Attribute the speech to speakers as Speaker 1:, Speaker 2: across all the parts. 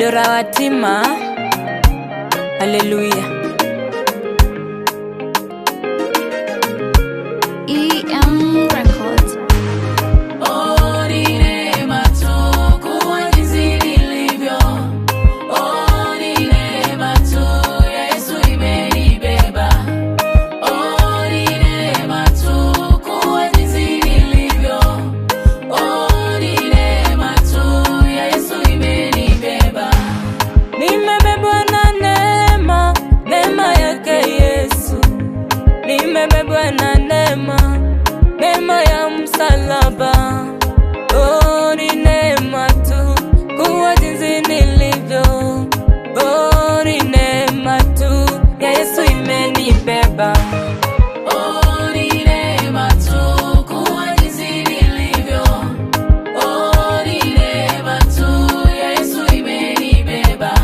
Speaker 1: Dora Watima. Hallelujah.
Speaker 2: EM Records.
Speaker 3: Oh, ni neema tu kuwa jinsi nilivyo. Oh, ni neema tu Yesu imenibeba. Oh, ni neema tu kuwa jinsi nilivyo. Oh, ni neema tu Yesu imenibeba.
Speaker 1: Nimebebwa na neema, neema yake Yesu. Nimebebwa na neema, neema ya msalaba. Oh, ni neema tu kuwa jinsi nilivyo. Oh, ni neema tu ya Yesu imenibeba.
Speaker 3: Oh, ni neema tu kuwa jinsi nilivyo. Oh, ni neema tu Yesu imenibeba.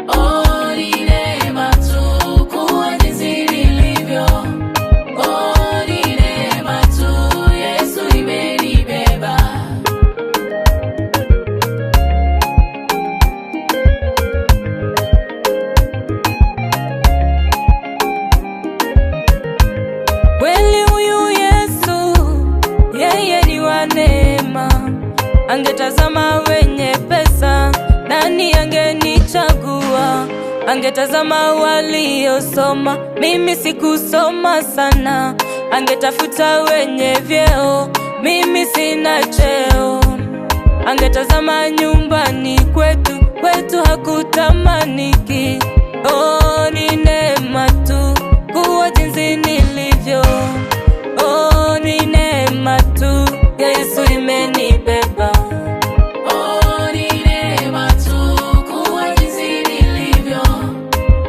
Speaker 3: Oh, ni neema tu kuwa jinsi nilivyo. Oh, ni neema tu Yesu imenibeba.
Speaker 1: Kweli huyu Yesu, yeye ni wa neema. Angetazama wenye pesa, nani angenichagua? Angetazama waliosoma, mimi sikusoma sana. Angetafuta wenye vyeo, mimi sina cheo. Angetazama nyumbani kwetu, kwetu hakutamaniki. Oh, ni neema tu kuwa jinsi nilivyo. Oh, ni neema tu ya Yesu imenibeba.
Speaker 3: Oh, ni neema tu kuwa jinsi nilivyo.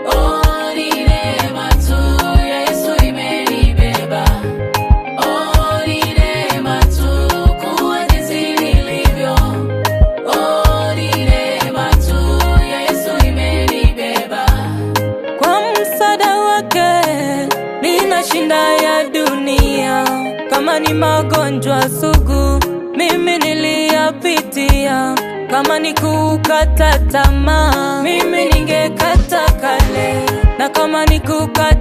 Speaker 3: Oh, ni neema tu Yesu imenibeba. Oh, ni neema tu kuwa jinsi nilivyo. Oh, ni neema tu Yesu imenibeba.
Speaker 1: Kwa msaada wake ninashinda ya dunia. Kama ni magonjwa sugu, mimi niliyapitia. Kama ni kukata tamaa, mimi ningekata kale. Na kama ni kukata